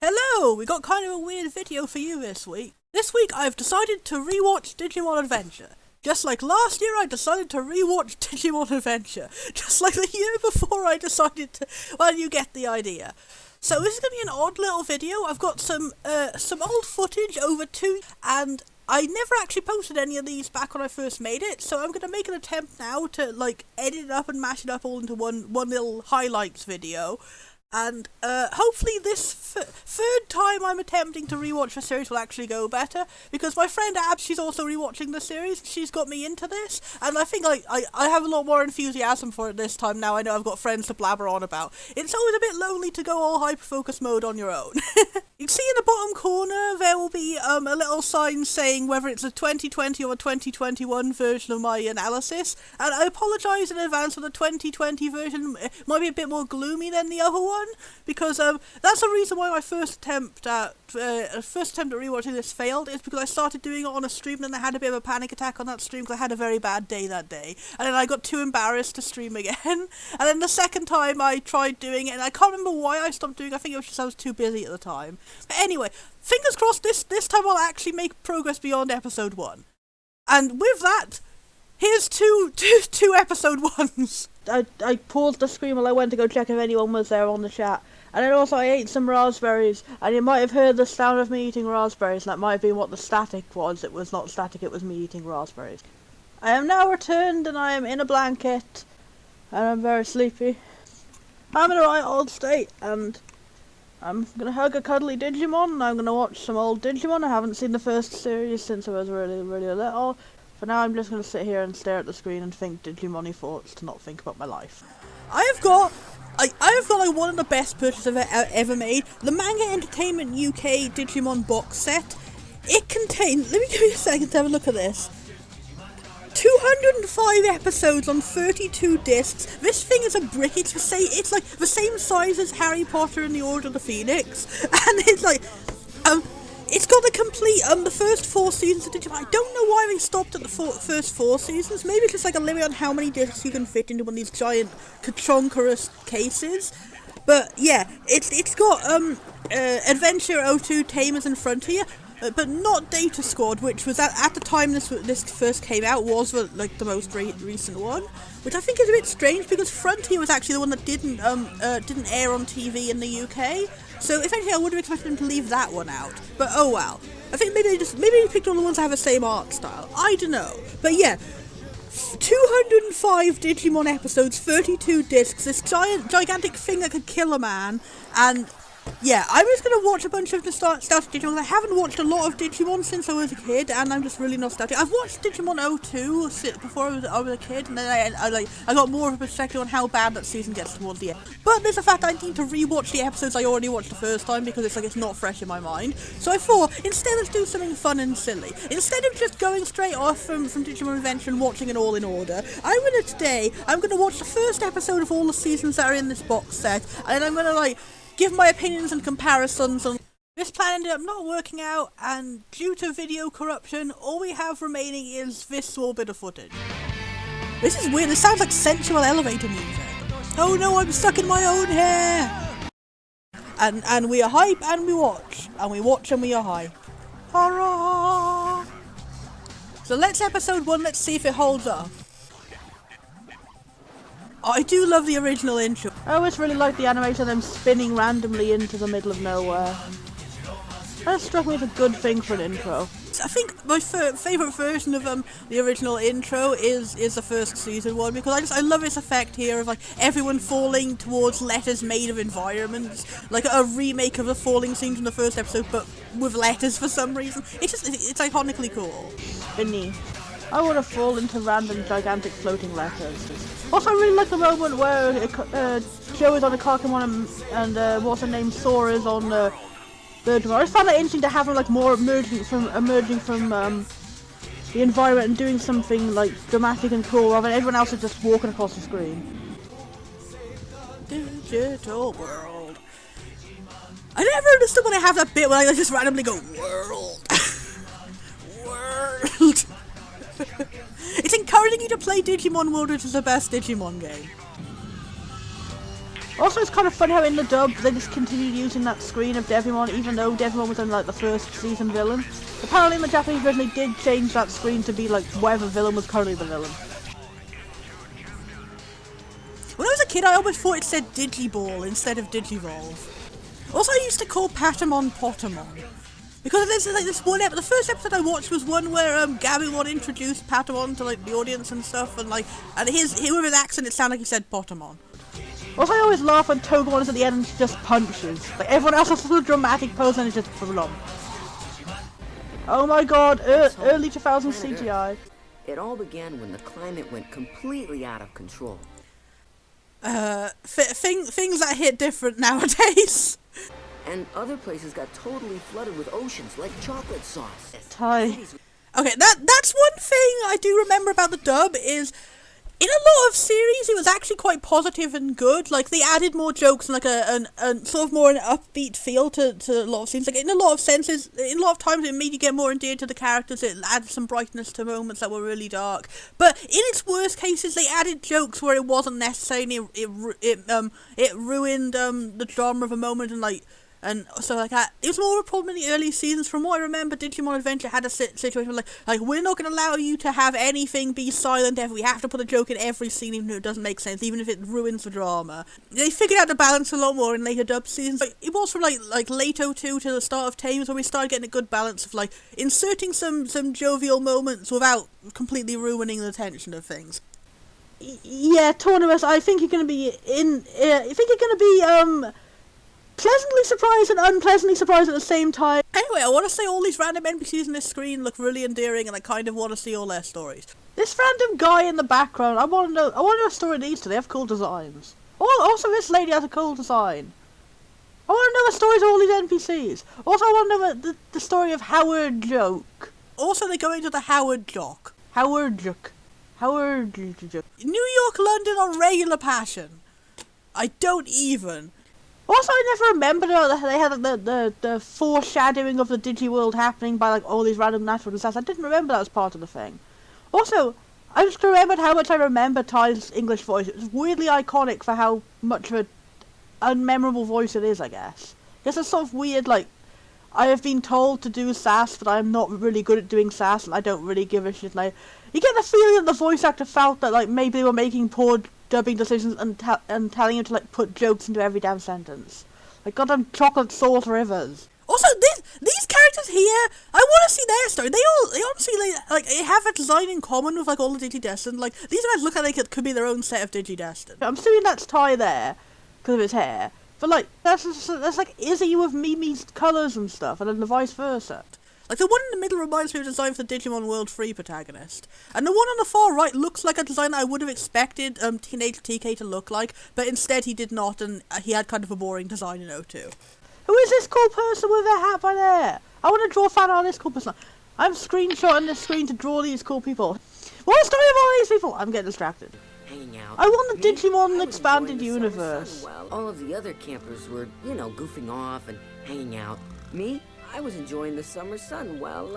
Hello! We got kind of a weird video for you this week. This week I've decided to rewatch Digimon Adventure. Just like last year I decided to rewatch Digimon Adventure. Just like the year before I decided to... Well, you get the idea. So this is going to be an odd little video. I've got some old footage over and I never actually posted any of these back when I first made it, so I'm going to make an attempt now to edit it up and mash it up all into one little highlights video. And hopefully this third time I'm attempting to rewatch the series will actually go better, because my friend Abs, she's also rewatching the series, she's got me into this, and I think I have a lot more enthusiasm for it this time now I know I've got friends to blabber on about. It's always a bit lonely to go all hyper-focus mode on your own. You can see in the bottom corner there will be a little sign saying whether it's a 2020 or a 2021 version of my analysis, and I apologise in advance for the 2020 version. It might be a bit more gloomy than the other one, because that's the reason why my first attempt at rewatching this failed, is because I started doing it on a stream and then I had a bit of a panic attack on that stream because I had a very bad day that day, and then I got too embarrassed to stream again. And then the second time I tried doing it, and I can't remember why I stopped doing it. I think it was just I was too busy at the time. But anyway, fingers crossed this time I'll actually make progress beyond episode 1. And with that, here's two episode 1s. I paused the screen while I went to go check if anyone was there on the chat. And then also I ate some raspberries, and you might have heard the sound of me eating raspberries, and that might have been what the static was. It was not static, it was me eating raspberries. I am now returned, and I am in a blanket, and I'm very sleepy. I'm in a right old state, and I'm gonna hug a cuddly Digimon, and I'm gonna watch some old Digimon. I haven't seen the first series since I was really little. For now, I'm just going to sit here and stare at the screen and think Digimon-y thoughts to not think about my life. I've got like one of the best purchases I've ever made. The Manga Entertainment UK Digimon box set. It contains, let me give you a second to have a look at this. 205 episodes on 32 discs. This thing is a brick. It's like the same size as Harry Potter and the Order of the Phoenix, and it's like it's got the complete, the first 4 seasons of Digimon. I don't know why they stopped at the first 4 seasons. Maybe it's just like a limit on how many discs you can fit into one of these giant Kachonkarus cases. But yeah, it's got Adventure 02, Tamers and Frontier, but not Data Squad, which was at the time this first came out was the most recent one, which I think is a bit strange because Frontier was actually the one that didn't air on TV in the UK. So eventually I would have expected them to leave that one out, but oh well. I think maybe they picked all the ones that have the same art style. I don't know, but yeah, 205 Digimon episodes, 32 discs, this gigantic thing that could kill a man, and yeah, I'm just going to watch a bunch of nostalgic Digimon. I haven't watched a lot of Digimon since I was a kid, and I'm just really nostalgic. I've watched Digimon 02 before I was a kid, and then I got more of a perspective on how bad that season gets towards the end. But there's the fact I need to rewatch the episodes I already watched the first time, because it's not fresh in my mind. So I thought, instead let's do something fun and silly. Instead of just going straight off from Digimon Adventure and watching it all in order, I'm going to watch the first episode of all the seasons that are in this box set, and then I'm going to give my opinions and comparisons on. This plan ended up not working out, and due to video corruption, all we have remaining is this small bit of footage. This is weird, this sounds like sensual elevator music. Oh no, I'm stuck in my own hair! And we are hype, and we watch. And we watch and we are hype. Hurrah! So let's episode 1, let's see if it holds up. I do love the original intro. I always really like the animation of them spinning randomly into the middle of nowhere. That struck me as a good thing for an intro. I think my favourite version of the original intro is the first season one, because I love its effect here of everyone falling towards letters made of environments, like a remake of the falling scenes from the first episode but with letters for some reason. It's iconically cool. Spinny. I want to fall into random gigantic floating letters. Also, I really like the moment where Joe is on a Kakamon and what's her name, Sora is on Birdman. I just found that interesting to have him more emerging from the environment and doing something dramatic and cool, rather than everyone else is just walking across the screen. Digital world. I never understood when I have that bit where I just randomly go world. World. It's encouraging you to play Digimon World, which is the best Digimon game. Also, it's kind of funny how in the dub they just continued using that screen of Digimon, even though Digimon was in like the first season villain. Apparently in the Japanese version they did change that screen to be like whatever villain was currently the villain. When I was a kid, I always thought it said Digiball instead of Digivolve. Also, I used to call Patamon Potamon. Because there's like this one the first episode I watched was one where Gabumon introduced Patamon to like the audience and stuff, and with his accent it sounded like he said Potamon. Also, I always laugh when Togemon is at the end and just punches. Like everyone else has a dramatic pose and it's just blum. Oh my god, early 2000s CGI. It all began when the climate went completely out of control. Things that hit different nowadays. And other places got totally flooded with oceans like chocolate sauce. Okay, that's one thing I do remember about the dub is in a lot of series it was actually quite positive and good. Like they added more jokes and like a sort of more an upbeat feel to a lot of scenes. Like in a lot of senses, in a lot of times it made you get more endeared to the characters. It added some brightness to moments that were really dark. But in its worst cases, they added jokes where it wasn't necessary. It ruined the drama of a moment and so like that. It was more of a problem in the early seasons. From what I remember, Digimon Adventure had a situation where like we're not going to allow you to have anything be silent ever. We have to put a joke in every scene even if it doesn't make sense, even if it ruins the drama. They figured out the balance a lot more in later dub seasons. Like, it was from like late 02 to the start of Tames where we started getting a good balance of like inserting some jovial moments without completely ruining the tension of things. Yeah, Tornimus, I think you're going to be pleasantly surprised and unpleasantly surprised at the same time. Anyway, I want to say all these random NPCs on this screen look really endearing and I kind of want to see all their stories. This random guy in the background, I want to know a story these two. They have cool designs. Also, this lady has a cool design. I want to know the stories of all these NPCs. Also, I want to know the story of Howard Joke. Also, they go into the Howard Jock. Howard Joke. New York, London on regular passion. I don't even. Also, I never remembered they had the foreshadowing of the Digiworld happening by like all these random natural disasters. I didn't remember that was part of the thing. Also, I just remembered how much I remember Ty's English voice. It was weirdly iconic for how much of an unmemorable voice it is, I guess. It's a sort of weird, like, I have been told to do sass, but I'm not really good at doing sass, and I don't really give a shit. Like, you get the feeling that the voice actor felt that like maybe they were making poor dubbing decisions and telling him to like put jokes into every damn sentence. Like goddamn chocolate sauce rivers. Also, these characters here, I want to see their story. They honestly like have a design in common with like all the Digidestined. Like these guys look like they could be their own set of Digidestined. I'm assuming that's Ty there because of his hair, but like that's like Izzy with Mimi's colours and stuff, and then the vice versa. Like, the one in the middle reminds me of the design for the Digimon World 3 protagonist. And the one on the far right looks like a design that I would have expected Teenage TK to look like, but instead he did not, and he had kind of a boring design in 02. Who is this cool person with their hat by there? I want to draw a fan art of this cool person. I'm screenshotting this screen to draw these cool people. What's the story of all these people? I'm getting distracted. Hanging out. I want the Digimon expanded universe. Well, all of the other campers were, goofing off and hanging out. Me? I was enjoying the summer sun while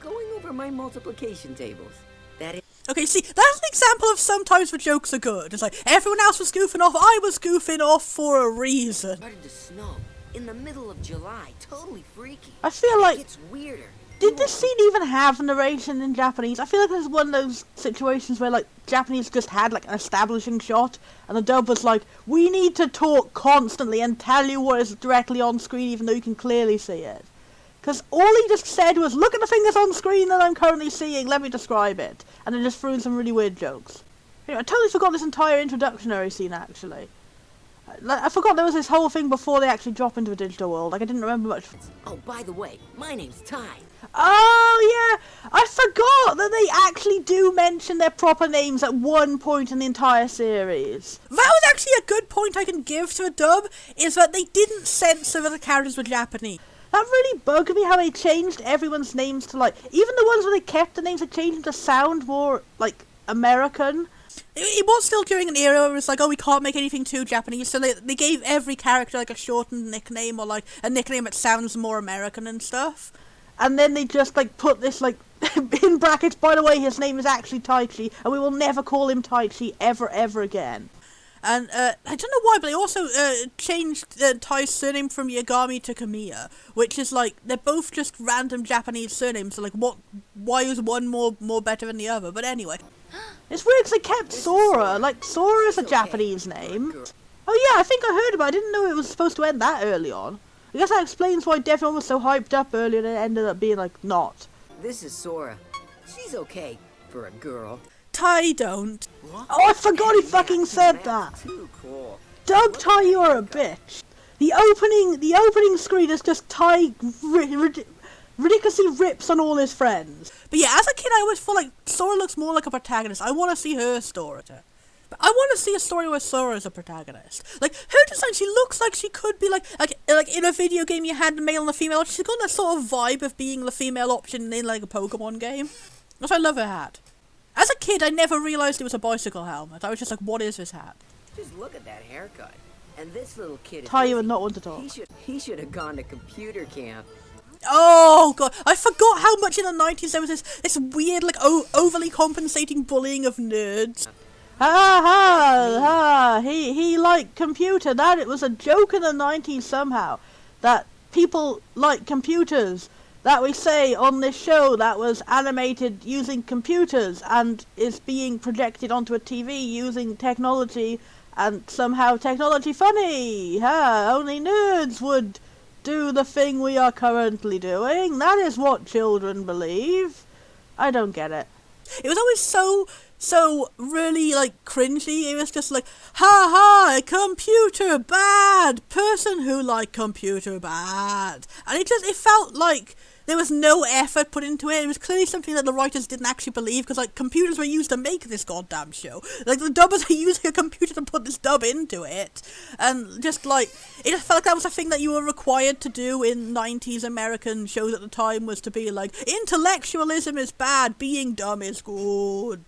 going over my multiplication tables. Okay, see, that's an example of sometimes the jokes are good. It's like, everyone else was goofing off, I was goofing off for a reason. It started to snow in the middle of July. Totally freaky. I feel like... It's weirder. Did this scene even have narration in Japanese? I feel like there's one of those situations where, like, Japanese just had, like, an establishing shot, and the dub was like, we need to talk constantly and tell you what is directly on screen even though you can clearly see it. Because all he just said was, look at the thing that's on screen that I'm currently seeing, let me describe it. And then just threw in some really weird jokes. I totally forgot this entire introductionary scene, actually. I forgot there was this whole thing before they actually drop into a digital world. Like, I didn't remember much. Oh, by the way, my name's Ty. Oh, yeah! I forgot that they actually do mention their proper names at one point in the entire series. That was actually a good point I can give to a dub, is that they didn't censor that the characters were Japanese. That really bugged me how they changed everyone's names to, like, even the ones where they kept the names, they changed them to sound more, like, American. It was still during an era where it was like, oh, we can't make anything too Japanese, so they gave every character, like, a shortened nickname, or, like, a nickname that sounds more American and stuff. And then they just, like, put this, like, in brackets, by the way, his name is actually Taichi, and we will never call him Taichi ever, ever again. And I don't know why, but they also changed Tai's surname from Yagami to Kamiya, which is like, they're both just random Japanese surnames, so like, why is one more better than the other? But anyway. It's weird because they kept Sora, like, Sora is a Japanese name. Oh yeah, I think I heard about it, I didn't know it was supposed to end that early on. I guess that explains why Devon was so hyped up earlier and it ended up being, like, not. This is Sora. She's okay for a girl. Tai don't. What? Oh, I forgot he fucking said that. Too cool. Dub Tai, you're a bitch. The opening screen is just Tai ridiculously rips on all his friends. But yeah, as a kid, I always feel like Sora looks more like a protagonist. I want to see her story. But I want to see a story where Sora is a protagonist. Like, her design, she looks like she could be like in a video game you had the male and the female. She's got that sort of vibe of being the female option in like a Pokemon game. That's why I love her hat. As a kid, I never realised it was a bicycle helmet. I was just like, what is this hat? Just look at that haircut. And this little kid is Tai, you would not want to talk. He should have gone to computer camp. Oh god, I forgot how much in the 90s there was this weird, like, overly compensating bullying of nerds. Ha ha ha, he liked computer. That it was a joke in the 90s somehow. That people like computers. That we say on this show that was animated using computers and is being projected onto a TV using technology, and somehow technology funny. Only nerds would do the thing we are currently doing. That is what children believe. I don't get it. It was always so really, like, cringy. It was just like, ha ha, computer bad, person who liked computer bad. And it felt like there was no effort put into it. It was clearly something that the writers didn't actually believe, because, like, computers were used to make this goddamn show. Like, the dubbers are using a computer to put this dub into it. And just, like, it just felt like that was a thing that you were required to do in 90s American shows at the time, was to be like, intellectualism is bad, being dumb is good.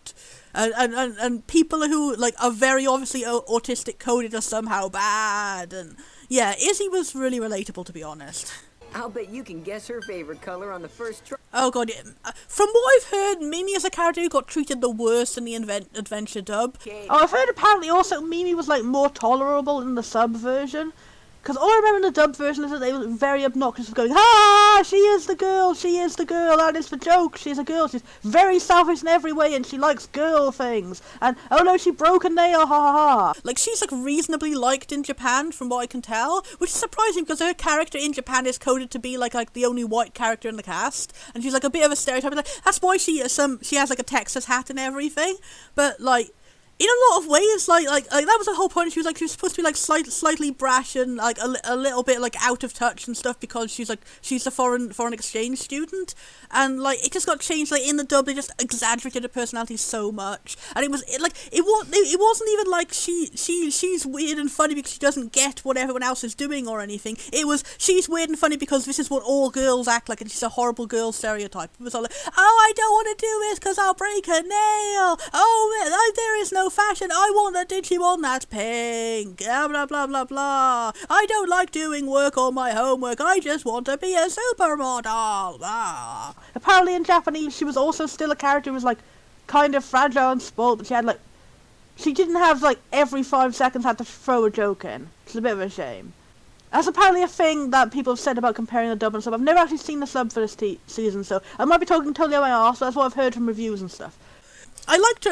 And people who, like, are very obviously autistic coded are somehow bad. And, yeah, Izzy was really relatable, to be honest. I'll bet you can guess her favorite color on the first try. Oh god, yeah. From what I've heard, Mimi is a character who got treated the worst in the Adventure dub. Oh, I've heard apparently also Mimi was, like, more tolerable in the sub version. Because all I remember in the dub version is that they were very obnoxious of going, ha, she is the girl, that is the joke, she's a girl, she's very selfish in every way and she likes girl things, and oh no, she broke a nail, ha ha ha. Like, she's, like, reasonably liked in Japan from what I can tell, which is surprising because her character in Japan is coded to be like the only white character in the cast, and she's like a bit of a stereotype. Like, that's why she has like a Texas hat and everything, but like, in a lot of ways, like that was the whole point. She was supposed to be like slightly brash and like a little bit like out of touch and stuff, because she's a foreign exchange student, and like it just got changed. Like in the dub, they just exaggerated her personality so much, and it wasn't even like she's weird and funny because she doesn't get what everyone else is doing or anything. It was, she's weird and funny because this is what all girls act like, and she's a horrible girl stereotype. It was all like, oh, I don't want to do this because I'll break a nail. Oh, there is no fashion. I want a Digimon that's pink. Blah blah blah blah blah. I don't like doing work or my homework. I just want to be a supermodel. Blah. Apparently in Japanese she was also still a character who was like kind of fragile and spoiled, but she didn't have like every 5 seconds had to throw a joke in. It's a bit of a shame. That's apparently a thing that people have said about comparing the dub and sub. I've never actually seen the sub for this season, so I might be talking totally out my arse, but that's what I've heard from reviews and stuff. I liked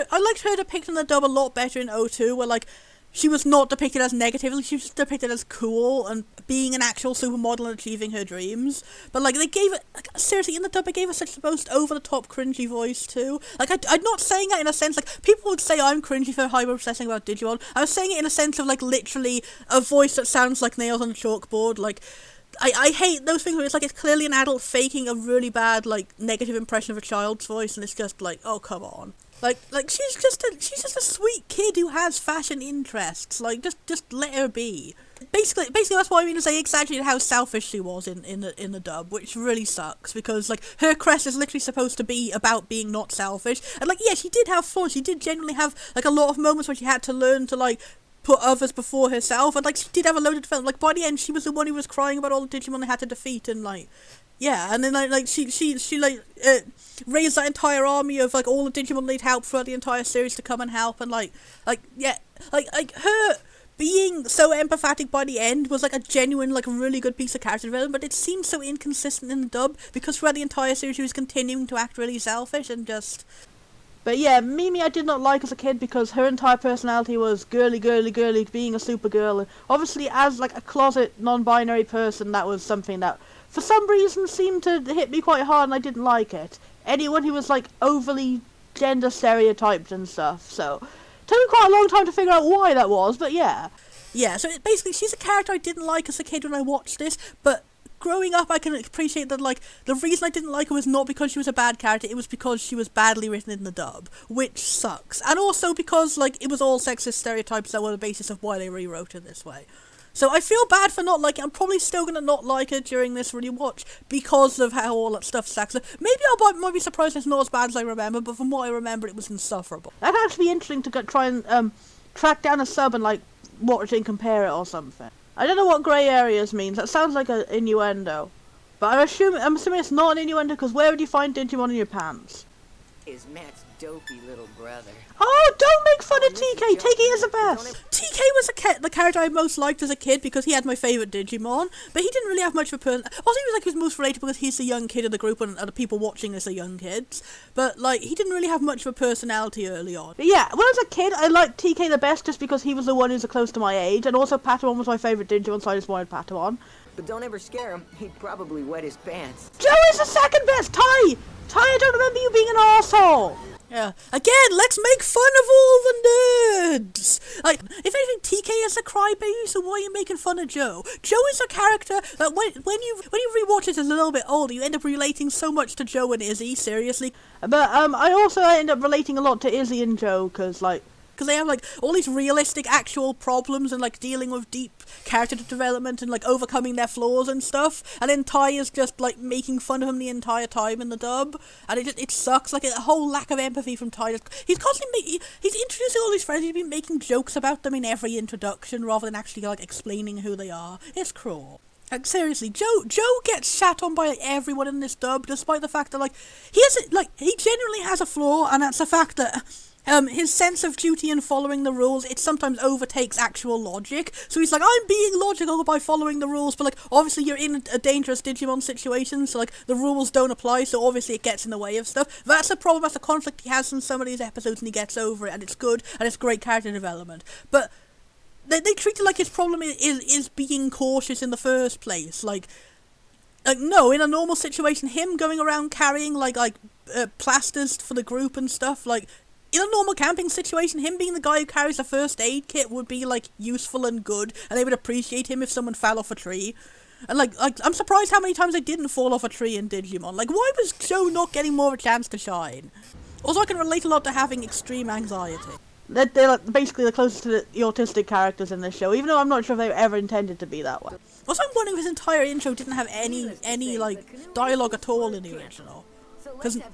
her depicted in the dub a lot better in O2, where like she was not depicted as negatively, she was depicted as cool and being an actual supermodel and achieving her dreams. But like they gave it, like, seriously, in the dub they gave her such the most over the top cringy voice too. Like I'm not saying that in a sense like people would say I'm cringy for hyper obsessing about Digimon. I was saying it in a sense of like literally a voice that sounds like nails on a chalkboard. Like I hate those things where it's like it's clearly an adult faking a really bad like negative impression of a child's voice, and it's just like, oh come on. Like she's just a sweet kid who has fashion interests. Like just let her be. Basically that's what I mean to say exaggerated how selfish she was in the dub, which really sucks because like her crest is literally supposed to be about being not selfish. And like yeah, she did have fun. She did genuinely have like a lot of moments where she had to learn to like put others before herself, and like she did have a load of development. Like by the end, she was the one who was crying about all the Digimon they had to defeat, and like, yeah, and then like she raised that entire army of like all the Digimon they'd help throughout the entire series to come and help, and like her being so empathetic by the end was like a genuine, like really good piece of character development, but it seems so inconsistent in the dub because throughout the entire series she was continuing to act really selfish and just. But yeah, Mimi I did not like as a kid because her entire personality was girly, girly, girly, being a supergirl. And obviously, as like a closet non-binary person, that was something that for some reason seemed to hit me quite hard, and I didn't like it. Anyone who was like overly gender stereotyped and stuff, so. Took me quite a long time to figure out why that was, but yeah. Yeah, so basically she's a character I didn't like as a kid when I watched this, but growing up I can appreciate that, like, the reason I didn't like her was not because she was a bad character, it was because she was badly written in the dub, which sucks. And also because, like, it was all sexist stereotypes that were the basis of why they rewrote it this way. So I feel bad for not liking it. I'm probably still going to not like it during this rewatch because of how all that stuff stacks up. Maybe I might be surprised it's not as bad as I remember, but from what I remember, it was insufferable. That'd actually be interesting to try and track down a sub and like watch it and compare it or something. I don't know what grey areas means. That sounds like an innuendo. But I'm assuming it's not an innuendo because where would you find Digimon in your pants? Is Matt's dopey little brother. Oh, don't make fun of TK! TK is the best! TK was the character I most liked as a kid because he had my favourite Digimon, but he didn't really have much of a person. Also, he was most relatable because he's the young kid of the group and the people watching this are young kids, but like, he didn't really have much of a personality early on. But yeah, when I was a kid, I liked TK the best just because he was the one who's close to my age, and also Patamon was my favourite Digimon, so I just wanted Patamon. But don't ever scare him, he'd probably wet his pants. Joe is the second best! Ty, I don't remember you being an arsehole! Yeah. Again, let's make fun of all the nerds! Like, if anything, TK is a crybaby, so why are you making fun of Joe? Joe is a character that when you rewatch it as a little bit older, you end up relating so much to Joe and Izzy, seriously. But, I also end up relating a lot to Izzy and Joe, because they have, like, all these realistic, actual problems and, like, dealing with deep character development and, like, overcoming their flaws and stuff. And then Ty is just, like, making fun of him the entire time in the dub. And it sucks. Like, a whole lack of empathy from Ty. He's constantly he's introducing all these friends. He's been making jokes about them in every introduction rather than actually, like, explaining who they are. It's cruel. Like, seriously, Joe gets shat on by everyone in this dub, despite the fact that, like, he genuinely has a flaw, and that's the fact that his sense of duty and following the rules, it sometimes overtakes actual logic. So he's like, I'm being logical by following the rules, but like, obviously you're in a dangerous Digimon situation, so like, the rules don't apply, so obviously it gets in the way of stuff. That's the problem, that's the conflict he has in some of these episodes, and he gets over it, and it's good, and it's great character development. But they treat it like his problem is being cautious in the first place. Like, no, in a normal situation, him going around carrying, plasters for the group and stuff, like, in a normal camping situation, him being the guy who carries a first aid kit would be, like, useful and good, and they would appreciate him if someone fell off a tree. And, like I'm surprised how many times I didn't fall off a tree in Digimon. Like, why was Joe not getting more of a chance to shine? Also, I can relate a lot to having extreme anxiety. They're like, basically the closest to the autistic characters in this show, even though I'm not sure if they were ever intended to be that way. Also, I'm wondering if his entire intro didn't have any like, dialogue at all in the original. Because that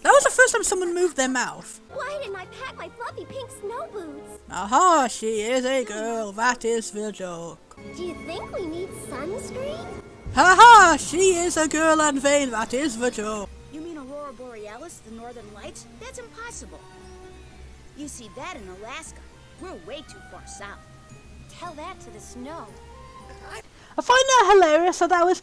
was the first time someone moved their mouth. Why didn't I pack my fluffy pink snow boots? Aha, she is a girl, that is the joke. Do you think we need sunscreen? Haha, she is a girl and vain, that is the joke. You mean Aurora Borealis, the Northern Lights? That's impossible. You see that in Alaska. We're way too far south. Tell that to the snow. I find that hilarious. So that was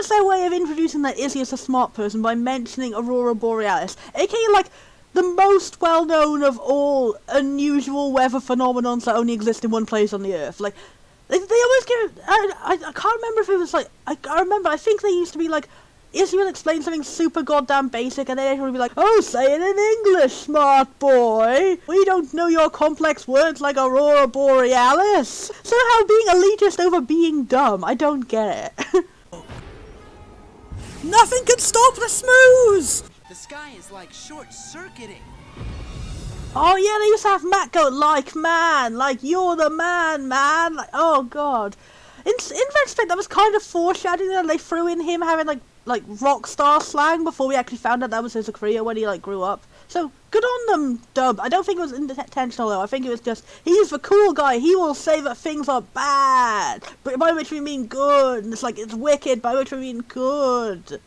their way of introducing that Izzy as a smart person by mentioning Aurora Borealis, aka like the most well-known of all unusual weather phenomenons that only exist in one place on the Earth. Like they always give. I can't remember if it was like I think they used to be like, Izzy will explain something super goddamn basic, and then everyone will be like, oh, say it in English, smart boy. We don't know your complex words like Aurora Borealis. Somehow being elitist over being dumb. I don't get it. Nothing can stop the smooze! The sky is like short-circuiting. Oh yeah, they used to have Matt go, like, man, like, you're the man, man. Like, oh god. In retrospect, that was kind of foreshadowing that they threw in him having, like rock star slang before we actually found out that was his career when he, like, grew up. So, Good on them, Dub. I don't think it was intentional though. I think it was just, he's the cool guy. He will say that things are bad, but by which we mean good. And it's like, it's wicked, by which we mean good.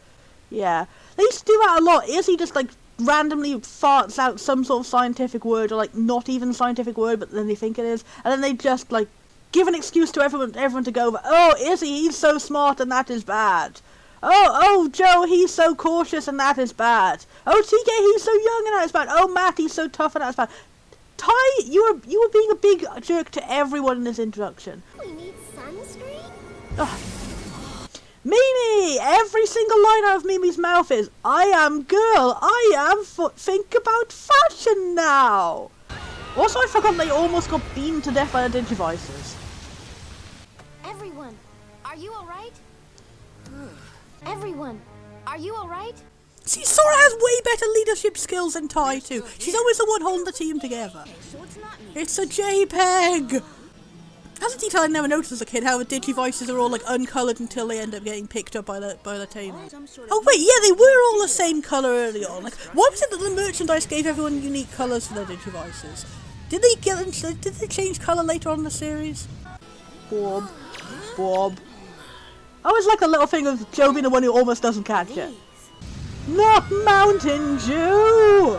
Yeah. They used to do that a lot. Izzy just like randomly farts out some sort of scientific word, or like not even scientific word, but then they think it is. And then they just like give an excuse to everyone to go, oh, Izzy, he's so smart and that is bad. Oh, Joe, he's so cautious and that is bad. Oh, TK, he's so young and that is bad. Oh, Matt, he's so tough and that is bad. Ty, you were being a big jerk to everyone in this introduction. We need sunscreen? Ugh. Mimi! Every single line out of Mimi's mouth is, I am girl, I am think about fashion now. Also, I forgot they almost got beaten to death by the Digivices. Everyone, are you alright? Everyone, are you alright? See, Sora has way better leadership skills than Ty too. She's always the one holding the team together. So it's not me. It's a JPEG! That's a detail I never noticed as a kid, how the Digivices are all like uncoloured until they end up getting picked up by the teammate. Oh wait, yeah, they were all the same colour early on. Like, why was it that the merchandise gave everyone unique colours for their Digivices? Did they change colour later on in the series? Bob. Oh, it's like a little thing of Joe being the one who almost doesn't catch it. Not Mountain Dew!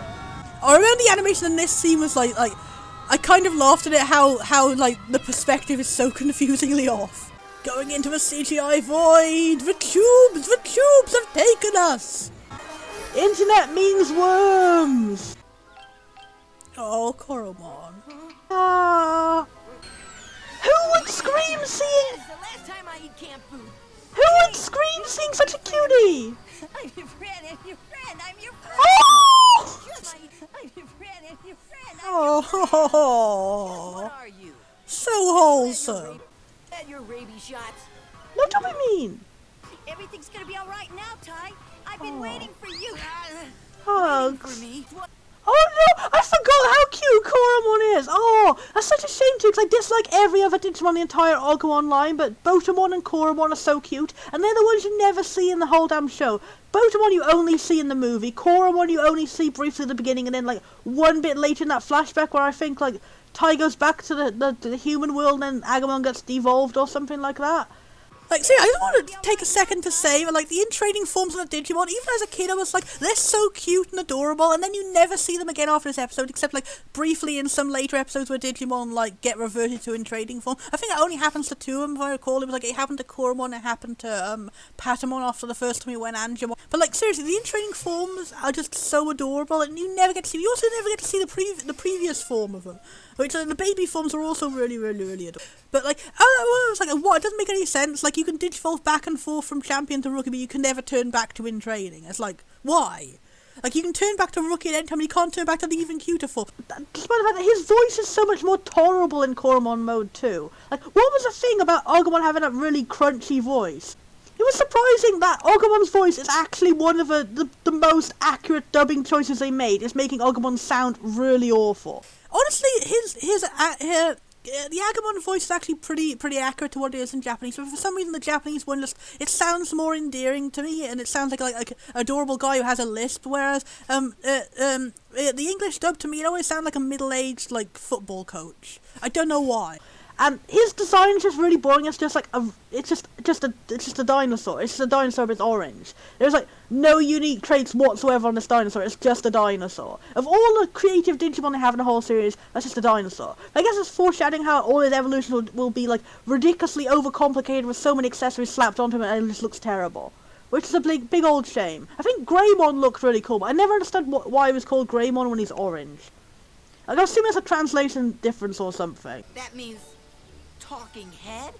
I remember the animation in this scene was like I kind of laughed at it how like the perspective is so confusingly off. Going into a CGI void! The tubes have taken us! Internet means worms! Oh, Koromon. Ah. Who would scream seeing... The last time I eat camp food. Who would scream seeing such a cutie? I'm your friend and your friend. I'm your friend. Oh! I'm your friend and your friend. Oh, What are you? so wholesome. At your rabies shots. No, don't be mean. Everything's gonna be all right now, Ty. I've been waiting for you. Hugs. For me. Oh no, I forgot how cute Koromon is. Oh, that's such a shame too, because I dislike every other Digimon in the entire Agumon line, but Botamon and Koromon are so cute, and they're the ones you never see in the whole damn show. Botamon you only see in the movie, Koromon you only see briefly at the beginning, and then like one bit later in that flashback where I think like Tai goes back to the human world and then Agumon gets devolved or something like that. Like, see, I just want to take a second to say, like, the in-training forms of the Digimon, even as a kid, I was like, they're so cute and adorable, and then you never see them again after this episode, except, like, briefly in some later episodes where Digimon, like, get reverted to in-training form. I think it only happens to two of them, if I recall. It was, like, it happened to Koromon, it happened to, Patamon after the first time he went Angemon. But, like, seriously, the in-training forms are just so adorable, and you never get to see, you also never get to see the previous form of them. Which, the baby forms are also really, really, really adorable. But, like, I was like, what? It doesn't make any sense. Like, you can digivolve back and forth from champion to rookie, but you can never turn back to in training. It's like, why? Like, you can turn back to rookie at any time, you can't turn back to the even cuter form. Despite the fact that his voice is so much more tolerable in Koromon mode, too. Like, what was the thing about Agumon having that really crunchy voice? It was surprising that Agumon's voice is actually one of the most accurate dubbing choices they made. It's making Agumon sound really awful. Honestly, the Agumon voice is actually pretty accurate to what it is in Japanese, but for some reason the Japanese one it sounds more endearing to me, and it sounds like an adorable guy who has a lisp, whereas the English dub to me it always sounds like a middle-aged like football coach. I don't know why. And his design is just really boring. It's just like it's just a dinosaur. It's just a dinosaur, but it's orange. There's like no unique traits whatsoever on this dinosaur. It's just a dinosaur. Of all the creative Digimon they have in the whole series, that's just a dinosaur. I guess it's foreshadowing how all his evolution will be like ridiculously overcomplicated with so many accessories slapped onto him, and it just looks terrible. Which is a big old shame. I think Greymon looked really cool, but I never understood why he was called Greymon when he's orange. Like, I assume it's a translation difference or something. That means talking head?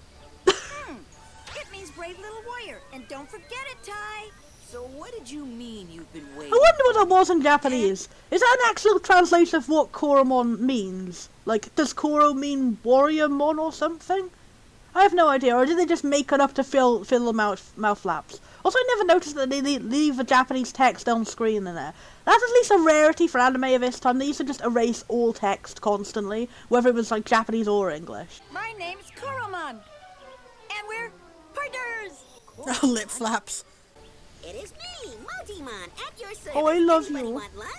It means brave little warrior. And don't forget it, Ty. So what did you mean you've been waiting? I wonder what that was in Japanese. Is that an actual translation of what Koromon means? Like, does Koro mean warrior-mon or something? I have no idea, or did they just make it up to fill the mouth flaps? Also, I never noticed that they leave the Japanese text on screen in there. That's at least a rarity for anime of this time. They used to just erase all text constantly, whether it was like Japanese or English. My name's Koromon. And we're partners. Oh, lip flaps. It is me, Motimon, at your service. Oh, I love Anybody you. want lunch?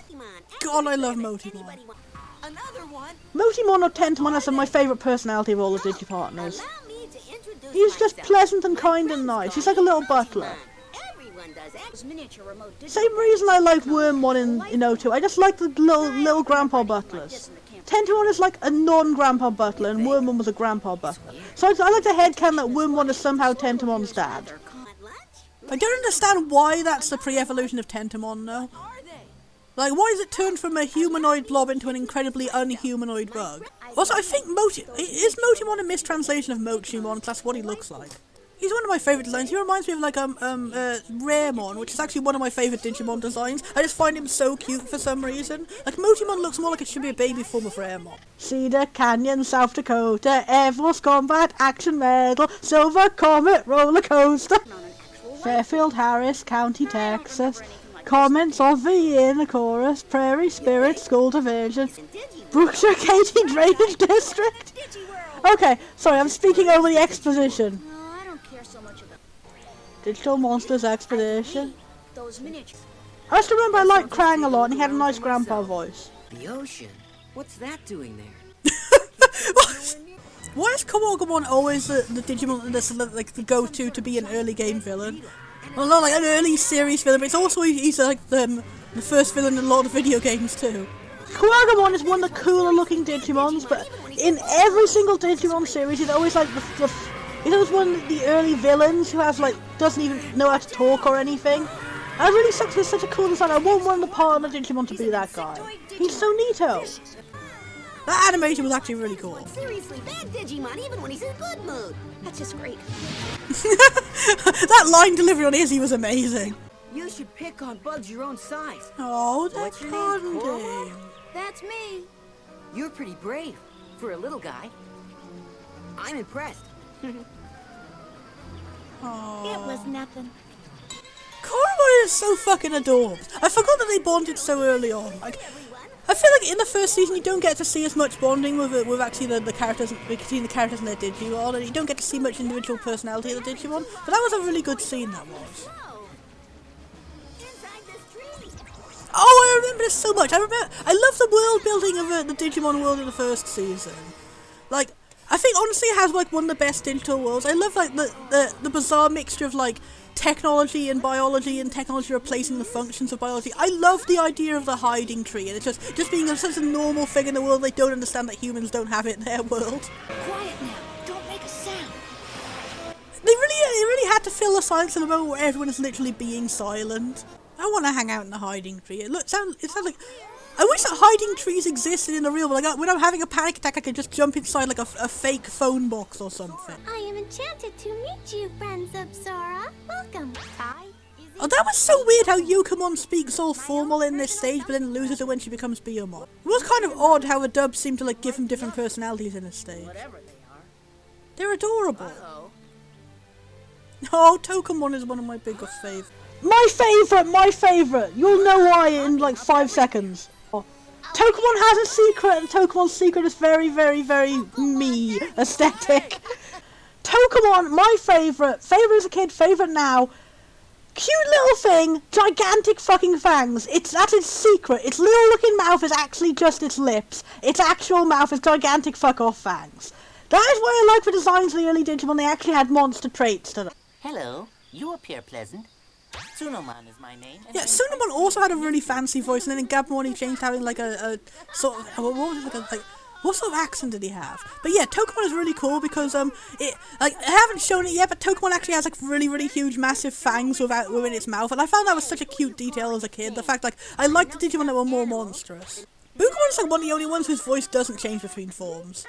At God, your I love service. Motimon. Anybody want- Another one? Motimon or Tentomon is my favourite personality of all the Digipartners. Allow me to introduce He's just myself. pleasant and My kind and friends nice. call He's like a me little Motimon. butler. Everyone does that. Miniature remote Same reason I like Wormmon in O2. I just like the little grandpa butlers. Tentomon is like a non-grandpa butler and Wormmon was a grandpa butler. So I like the headcanon that Wormmon is somehow Tentomon's dad. Want lunch? I don't understand why that's the pre-evolution of Tentomon though. Are they? Like, why is it turned from a humanoid blob into an incredibly unhumanoid bug? Also, I think is Motimon a mistranslation of Mochimon, because that's what he looks like. He's one of my favourite designs. He reminds me of like Raemon, which is actually one of my favourite Digimon designs. I just find him so cute for some reason. Like, Motimon looks more like it should be a baby form of Raemon. Cedar Canyon, South Dakota, Air Force Combat Action Medal, Silver Comet Roller Coaster. Fairfield Harris, County, Texas. Comments of the year in the chorus. Prairie Spirit School Division. Brookshire Katy Drainage District. Okay, sorry, I'm speaking over the exposition. No, I don't care so much about Digital Monsters Expedition. those miniatures. I just remember I liked Krang a lot and he had a nice grandpa voice. The ocean? What's that doing there? Why is Kawagamon always the Digimon that's like the go-to to be an early game villain? Well, not like an early series villain, but it's also he's like the first villain in a lot of video games too. Kawagamon is one of the cooler looking Digimons, but in every single Digimon series, he's always like he's always one of the early villains who has like doesn't even know how to talk or anything. And it really sucks. He's such a cool design. I want one of the partner Digimon to be that guy. He's so neato. That animation was actually really cool. Seriously, bad Digimon, even when he's in a good mood. That's just great. That line delivery on Izzy was amazing. You should pick on bugs your own size. Oh, that's What's your name, bonding. That's me. You're pretty brave for a little guy. I'm impressed. Oh. It was nothing. Koromon is so fucking adorable. I forgot that they bonded so early on. Like, I feel like in the first season you don't get to see as much bonding with actually the characters, between the characters and their Digimon, and you don't get to see much individual personality of the Digimon. But that was a really good scene, that was. Inside this tree. Oh, I remember this so much. I love the world building of the Digimon world in the first season. Like, I think honestly it has like one of the best digital worlds. I love like the bizarre mixture of like technology and biology and technology replacing the functions of biology. I love the idea of the hiding tree and it's just being such a normal thing in the world they don't understand that humans don't have it in their world. Quiet now. Don't make a sound. They really had to fill the silence in a moment where everyone is literally being silent. I want to hang out in the hiding tree. It sounds like I wish that hiding trees existed in the real world. Like when I'm having a panic attack, I could just jump inside like a fake phone box or something. I am enchanted to meet you, friends of Sora. Welcome. Oh, that was so weird how Yukamon speaks all formal in this stage, but then loses it when she becomes Biyomon. It was kind of odd how the dubs seemed to like give him different personalities in this stage. Whatever they are. They're adorable. Oh. Oh, Tokamon is one of my biggest favourites. My favourite! You'll know why in like 5 seconds. Oh. Tokamon has a secret, and Tokamon's secret is very, very, very me aesthetic. Tokamon, my favourite as a kid, favourite now. Cute little thing, gigantic fucking fangs. That's its secret. Its little looking mouth is actually just its lips. Its actual mouth is gigantic fuck off fangs. That is why I like the designs of the early Digimon. They actually had monster traits to them. Hello, you appear pleasant. Tsunoman is my name. Yeah, Tsunoman also had a really fancy voice, and then in Gabumon he changed having like a sort of what sort of accent did he have? But yeah, Tokamon is really cool because I haven't shown it yet, but Tokamon actually has like really huge massive fangs within its mouth, and I found that was such a cute detail as a kid. The fact I liked the Digimon that were more monstrous. Bukamon is like one of the only ones whose voice doesn't change between forms.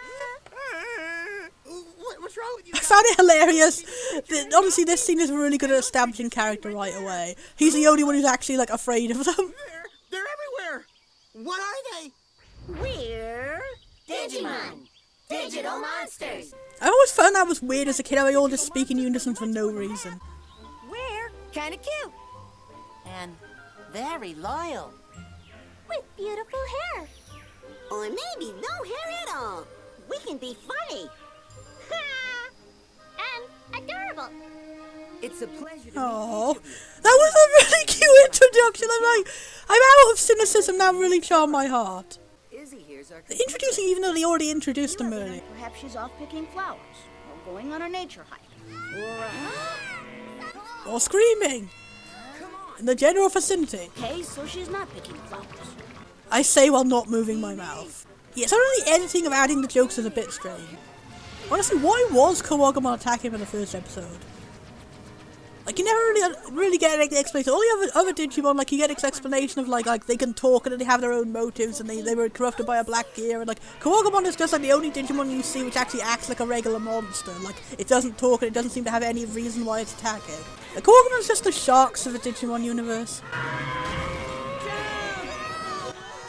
What's wrong with you? I found it hilarious. Honestly, this scene is really good at establishing character right away. He's the only one who's actually like afraid of them. They're everywhere. What are they? We're Digimon. Digital monsters. I always found that was weird as a kid how they all just speak in unison for no reason. We're kind of cute. And very loyal. With beautiful hair. Or maybe no hair at all. We can be funny. And adorable. It's a pleasure to Oh, meet each of you. that was a really cute introduction. I'm out of cynicism now. Really charmed my heart. Izzy here's our Introducing, even though they already introduced him earlier. Perhaps she's off picking flowers, or going on a nature hike, Or screaming. In the general vicinity. okay, so she's not picking flowers. I say while not moving my mouth. Yeah, some of the editing of adding the jokes is a bit strange. Honestly, why was Kawagamon attacking him in the first episode? Like, you never really get an explanation. All the other Digimon, like, you get an explanation of, like they can talk and they have their own motives and they were corrupted by a black gear. And, like, Kawagamon is just, like, the only Digimon you see which actually acts like a regular monster. Like, it doesn't talk and it doesn't seem to have any reason why it's attacking. Like, Kawagomon's just the sharks of the Digimon universe.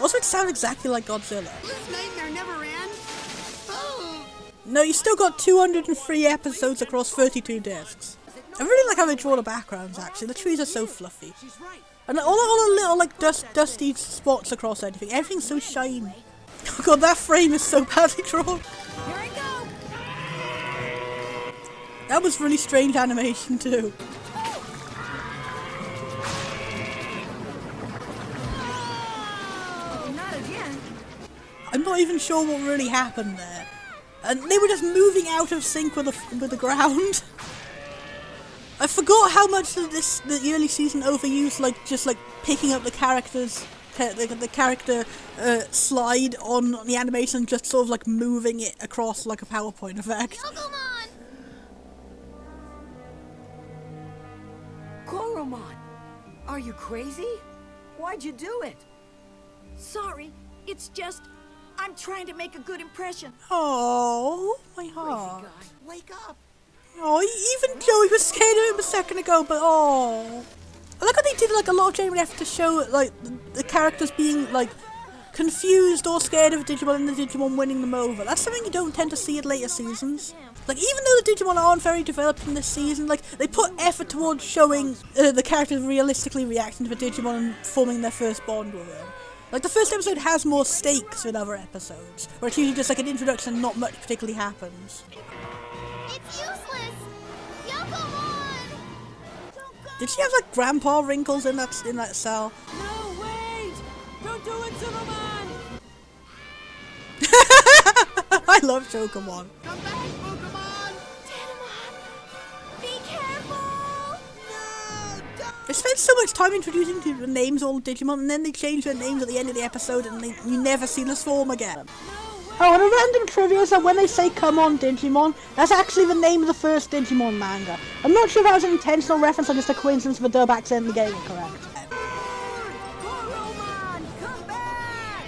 Also, it sounds exactly like Godzilla. This nightmare never ends. Oh. No, you still got 203 episodes across 32 discs. I really like how they draw the backgrounds, actually. The trees are so fluffy. And all the little, like, dusty spots across everything. Everything's so shiny. Oh god, that frame is so badly drawn. Here I go! That was really strange animation, too. Not again. I'm not even sure what really happened there. And they were just moving out of sync with the ground. I forgot how much of the early season overused, like, just, like, picking up the characters, the character slide on the animation, just sort of, like, moving it across like a PowerPoint effect. Digimon! Koromon, are you crazy? Why'd you do it? Sorry, it's just I'm trying to make a good impression. Oh, my heart. Wake up. Oh, even Joey was scared of him a second ago, but oh. I like how they did, like, a lot of genuine effort to show, like, the characters being, like, confused or scared of Digimon and the Digimon winning them over. That's something you don't tend to see in later seasons. Like, even though the Digimon aren't very developed in this season, like, they put effort towards showing the characters realistically reacting to the Digimon and forming their first bond with them. Like, the first episode has more stakes than other episodes, where it's usually just, like, an introduction and not much particularly happens. It's useless! Yokomon! Did she have, like, grandpa wrinkles in that cell? No, wait! Don't do it, Digimon! I love Shokomon. Come back, Pokemon. Digimon! Be careful! No, don't. They spent so much time introducing the names of all the Digimon, and then they change their names at the end of the episode, and you never see this form again. Oh, and a random trivia is that when they say "Come on, Digimon," that's actually the name of the first Digimon manga. I'm not sure if that was an intentional reference or just a coincidence of the dub accidentally getting it correct. Koromon, come back!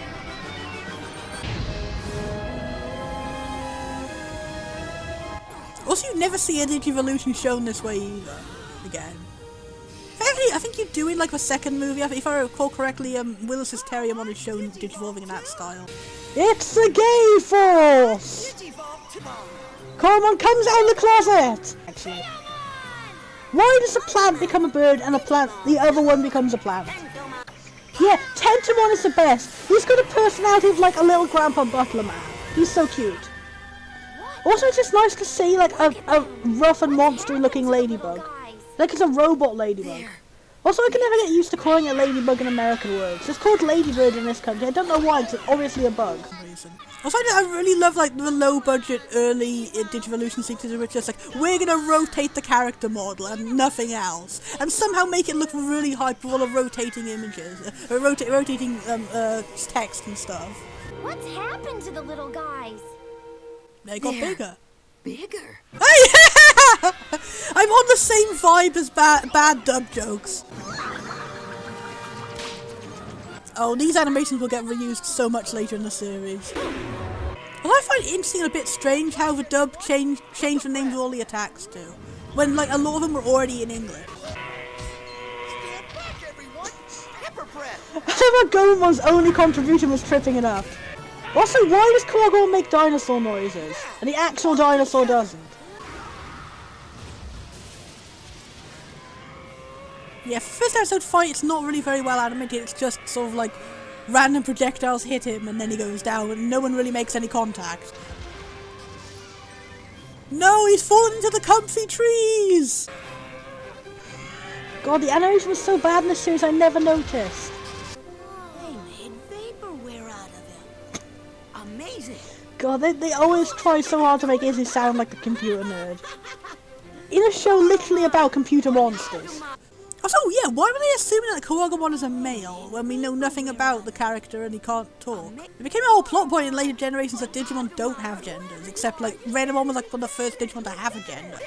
Also, you never see a Digivolution shown this way either. Again. Actually, I think you do in, like, the second movie. If I recall correctly, Willis's Terriermon is shown Digivolving in that style. It's the gay force! Koromon comes out of the closet! Actually. Why does a plant become a bird and the other one becomes a plant? Yeah, Tentomon is the best. He's got a personality of, like, a little grandpa butler man. He's so cute. Also, it's just nice to see, like, a rough and monster looking ladybug. Like, it's a robot ladybug. Also, I can never get used to calling it ladybug in American words. It's called ladybird in this country. I don't know why, because it's obviously a bug. Also, I really love, like, the low-budget early Digivolution sequences where it's just like, we're gonna rotate the character model and nothing else. And somehow make it look really hyper full of rotating images. Rotating text and stuff. What's happened to the little guys? They got bigger. Bigger? Oh, yeah! I'm on the same vibe as bad dub jokes. Oh, these animations will get reused so much later in the series. Well, I find it interesting and a bit strange how the dub changed the names of all the attacks too, when, like, a lot of them were already in English. Stand back, everyone. Pepper breath. I thought Goemon's only contribution was tripping it up. Also, why does Kawagon make dinosaur noises, and the actual dinosaur doesn't? Yeah, for first episode fight, it's not really very well animated. It's just sort of like random projectiles hit him and then he goes down and no one really makes any contact. No, he's fallen into the comfy trees! God, the animation was so bad in this series I never noticed. They made vaporware out of him. Amazing. God, they always try so hard to make Izzy sound like a computer nerd. In a show literally about computer monsters. Also, yeah, why were they assuming that Kuwagamon is a male when we know nothing about the character and he can't talk? It became a whole plot point in later generations that Digimon don't have genders, except like Renamon was like one of the first Digimon to have a gender.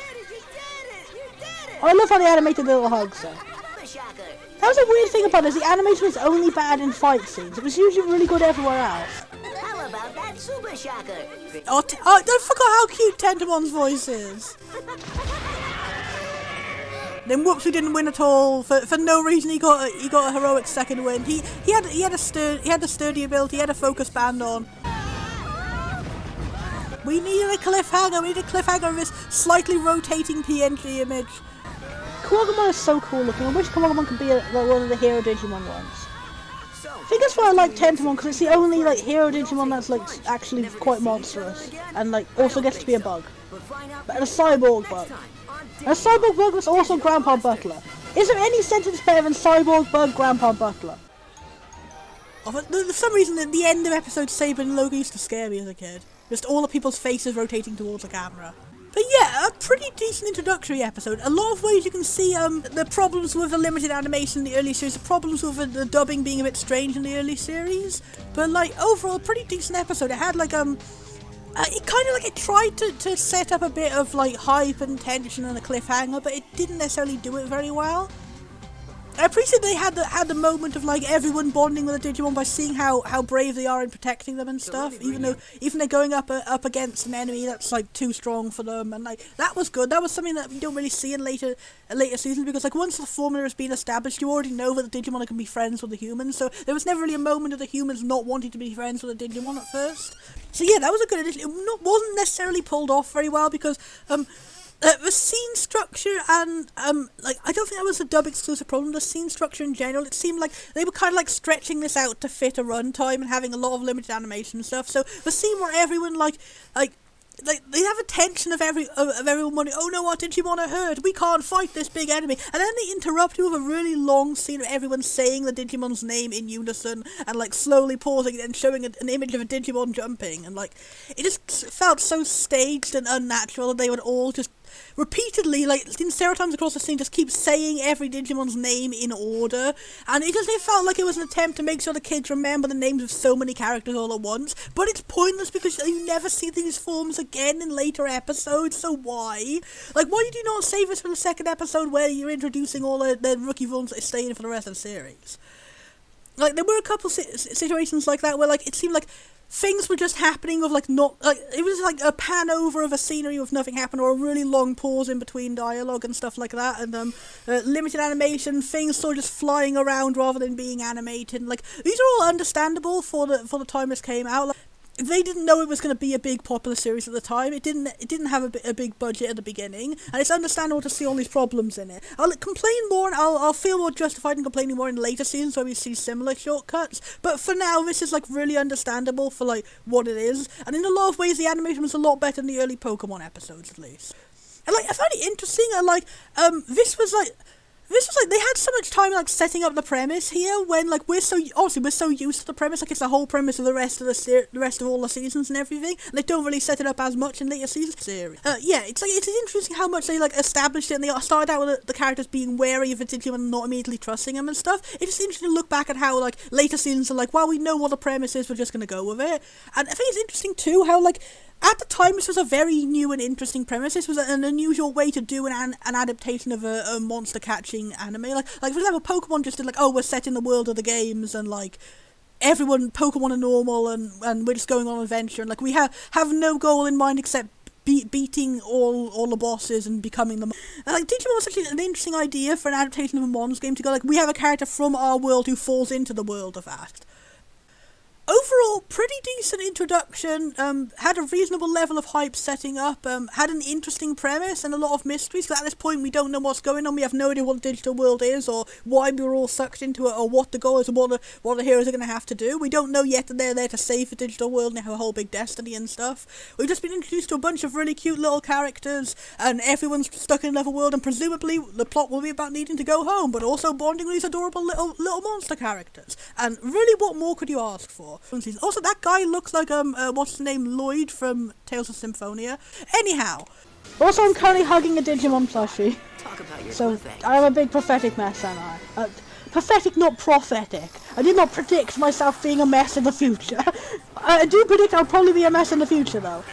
I love how they animated the little hugs though. That was a weird thing about this, the animation was only bad in fight scenes. It was usually really good everywhere else. How about that super shocker? Oh, don't forget how cute Tentamon's voice is. Then whoops, we didn't win at all for no reason. He got a heroic second win. He had the sturdy ability. He had a focus band on. We needed a cliffhanger. We needed a cliffhanger of this slightly rotating PNG image. Kuwagamon is so cool looking. I wish Kuwagamon could be one of the hero Digimon ones. I think that's why I like Tentamon, because it's the only like hero Digimon that's like actually quite monstrous and like also gets to be a bug, and a cyborg bug. And a cyborg bug was also Grandpa Butler. Is there any sentence better than cyborg bug Grandpa Butler? Oh, for some reason, at the end of episode Saber and Logan used to scare me as a kid. Just all the people's faces rotating towards the camera. But yeah, a pretty decent introductory episode. A lot of ways you can see the problems with the limited animation in the early series, the problems with the dubbing being a bit strange in the early series. But like overall, a pretty decent episode. It had like it kind of like it tried to set up a bit of like hype and tension and a cliffhanger, but it didn't necessarily do it very well. I appreciate they had the moment of like everyone bonding with a Digimon by seeing how brave they are in protecting them and stuff, even they're going up against an enemy that's like too strong for them, and like that was good. That was something that we don't really see in later seasons, because like once the formula has been established, you already know that the Digimon can be friends with the humans, so there was never really a moment of the humans not wanting to be friends with the Digimon at first. So yeah, that was a good addition. It wasn't necessarily pulled off very well because the scene structure and like I don't think that was a dub exclusive problem. The scene structure in general, it seemed like they were kind of like stretching this out to fit a runtime and having a lot of limited animation and stuff. So the scene where everyone like they have a tension of everyone wondering, oh no, our Digimon are hurt, we can't fight this big enemy, and then they interrupt you with a really long scene of everyone saying the Digimon's name in unison and like slowly pausing and showing an image of a Digimon jumping, and like it just felt so staged and unnatural that they would all just repeatedly, like several times across the scene, just keep saying every Digimon's name in order, and it felt like it was an attempt to make sure the kids remember the names of so many characters all at once, but it's pointless because you never see these forms again in later episodes, so why? Like, why did you not save us for the second episode where you're introducing all the rookie forms that are staying for the rest of the series? Like, there were a couple situations like that where, like, it seemed like things were just happening with, like, not, like, it was like a pan over of a scenery with nothing happening, or a really long pause in between dialogue and stuff like that, and, limited animation, things sort of just flying around rather than being animated. Like, these are all understandable for the time this came out. Like, they didn't know it was going to be a big popular series at the time. It didn't have a big budget at the beginning, and it's understandable to see all these problems in it. I'll complain more, and I'll feel more justified in complaining more in later seasons where we see similar shortcuts. But for now, this is like really understandable for like what it is, and in a lot of ways, the animation was a lot better than the early Pokemon episodes, at least. And like I found it interesting, and like this was like they had so much time like setting up the premise here, when like we're so used to the premise, like it's the whole premise of the rest of all the seasons and everything, and they don't really set it up as much in later seasons series. Yeah, it's interesting how much they like established it, and they started out with the characters being wary of a Digimon and not immediately trusting them and stuff. It's just interesting to look back at how like later seasons are like, well, we know what the premise is, we're just gonna go with it. And I think it's interesting too how like at the time, this was a very new and interesting premise. This was an unusual way to do an adaptation of a monster catching anime. Like for example, Pokemon just did like, oh, we're set in the world of the games, and like Pokemon are normal, and we're just going on an adventure, and like we have no goal in mind except beating all the bosses and becoming them. And like Digimon was actually an interesting idea for an adaptation of a Mons game, to go like, we have a character from our world who falls into the world of that. overall, pretty decent introduction, had a reasonable level of hype setting up, had an interesting premise and a lot of mysteries, because at this point we don't know what's going on, we have no idea what the digital world is, or why we were all sucked into it, or what the goal is, and what the heroes are going to have to do. We don't know yet that they're there to save the digital world and they have a whole big destiny and stuff. We've just been introduced to a bunch of really cute little characters, and everyone's stuck in another world, and presumably the plot will be about needing to go home, but also bonding with these adorable little monster characters. And really, what more could you ask for? Also, that guy looks like what's the name, Lloyd from Tales of Symphonia. Anyhow, also I'm currently hugging a Digimon plushie. Talk about your So cliffhanger. I'm a big prophetic mess, am I? Pathetic, not prophetic. I did not predict myself being a mess in the future. I do predict I'll probably be a mess in the future, though.